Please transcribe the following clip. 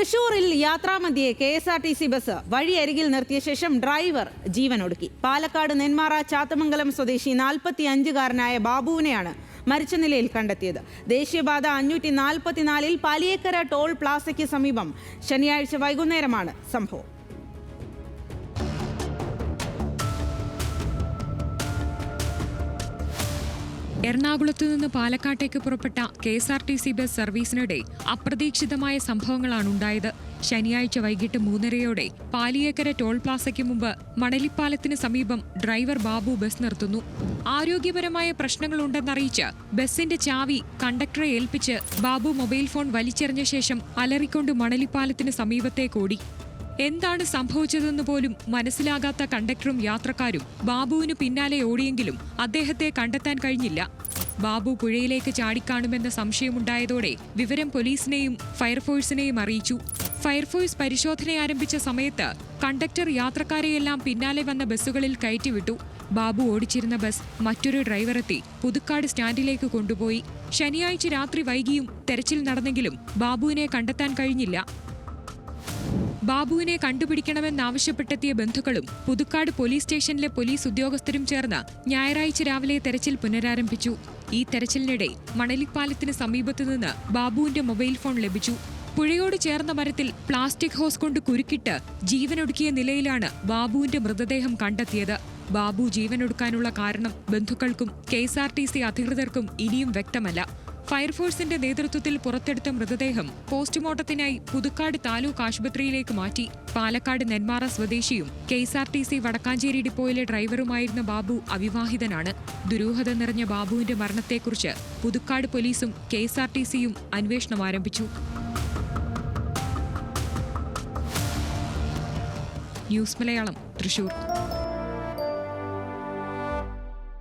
തൃശൂരിൽ യാത്രാമധ്യേ KSRTC bus വഴിയരികിൽ നിർത്തിയ ശേഷം ഡ്രൈവർ ജീവനൊടുക്കി. പാലക്കാട് നെന്മാറ ചാത്തമംഗലം സ്വദേശി 45-കാരനായ ബാബുവിനെയാണ് മരിച്ച നിലയിൽ കണ്ടെത്തിയത്. ദേശീയപാത 544-ൽ പാലിയേക്കര ടോൾ പ്ലാസയ്ക്ക് സമീപം ശനിയാഴ്ച വൈകുന്നേരമാണ് സംഭവം. എറണാകുളത്തു നിന്ന് പാലക്കാട്ടേക്ക് പുറപ്പെട്ട KSRTC ബസ് സർവീസിനിടെ അപ്രതീക്ഷിതമായ സംഭവങ്ങളാണ് ഉണ്ടായത്. ശനിയാഴ്ച വൈകിട്ട് 3:30-യോടെ പാലിയേക്കര ടോൾ പ്ലാസയ്ക്ക് മുമ്പ് മണലിപ്പാലത്തിന് സമീപം ഡ്രൈവർ ബാബു ബസ് നിർത്തുന്നു. ആരോഗ്യപരമായ പ്രശ്നങ്ങളുണ്ടെന്നറിയിച്ച് ബസിന്റെ ചാവി കണ്ടക്ടറെ ഏൽപ്പിച്ച് ബാബു മൊബൈൽ ഫോൺ വലിച്ചെറിഞ്ഞ ശേഷം അലറിക്കൊണ്ട് മണലിപ്പാലത്തിന് സമീപത്തേക്കോടി. എന്താണ് സംഭവിച്ചതെന്ന് പോലും മനസ്സിലാകാത്ത കണ്ടക്ടറും യാത്രക്കാരും ബാബുവിന് പിന്നാലെ ഓടിയെങ്കിലും അദ്ദേഹത്തെ കണ്ടെത്താൻ കഴിഞ്ഞില്ല. ബാബു പുഴയിലേക്ക് ചാടിക്കാണുമെന്ന സംശയമുണ്ടായതോടെ വിവരം പോലീസിനെയും ഫയർഫോഴ്സിനെയും അറിയിച്ചു. ഫയർഫോഴ്സ് പരിശോധന ആരംഭിച്ച സമയത്ത് കണ്ടക്ടർ യാത്രക്കാരെയെല്ലാം പിന്നാലെ വന്ന ബസ്സുകളിൽ കയറ്റിവിട്ടു. ബാബു ഓടിച്ചിരുന്ന ബസ് മറ്റൊരു ഡ്രൈവറെത്തി പുതുക്കാട് സ്റ്റാൻഡിലേക്ക് കൊണ്ടുപോയി. ശനിയാഴ്ച രാത്രി വൈകിയും തെരച്ചിൽ നടന്നെങ്കിലും ബാബുവിനെ കണ്ടെത്താൻ കഴിഞ്ഞില്ല. ബാബുവിനെ കണ്ടുപിടിക്കണമെന്നാവശ്യപ്പെട്ടെത്തിയ ബന്ധുക്കളും പുതുക്കാട് പോലീസ് സ്റ്റേഷനിലെ പോലീസ് ഉദ്യോഗസ്ഥരും ചേർന്ന് ഞായറാഴ്ച രാവിലെ തെരച്ചിൽ പുനരാരംഭിച്ചു. ഈ തെരച്ചിലിനിടെ മണലിപ്പാലത്തിന് സമീപത്തുനിന്ന് ബാബുവിന്റെ മൊബൈൽ ഫോൺ ലഭിച്ചു. പുഴയോട് ചേർന്ന മരത്തിൽ പ്ലാസ്റ്റിക് ഹോസ് കൊണ്ട് കുരുക്കിട്ട് ജീവനൊടുക്കിയ നിലയിലാണ് ബാബുവിന്റെ മൃതദേഹം കണ്ടെത്തിയത്. ബാബു ജീവനൊടുക്കാനുള്ള കാരണം ബന്ധുക്കൾക്കും KSRTC അധികൃതർക്കും ഇനിയും വ്യക്തമല്ല. ഫയർഫോഴ്സിന്റെ നേതൃത്വത്തിൽ പുറത്തെടുത്ത മൃതദേഹം പോസ്റ്റ്മോർട്ടത്തിനായി പുതുക്കാട് താലൂക്ക് ആശുപത്രിയിലേക്ക് മാറ്റി. പാലക്കാട് നെന്മാറ സ്വദേശിയും KSRTC വടക്കാഞ്ചേരി ഡിപ്പോയിലെ ഡ്രൈവറുമായിരുന്ന ബാബു അവിവാഹിതനാണ്. ദുരൂഹത നിറഞ്ഞ ബാബുവിന്റെ മരണത്തെക്കുറിച്ച് പുതുക്കാട് പോലീസും KSRTCയും അന്വേഷണം ആരംഭിച്ചു. ന്യൂസ് മലയാളം, തൃശൂർ.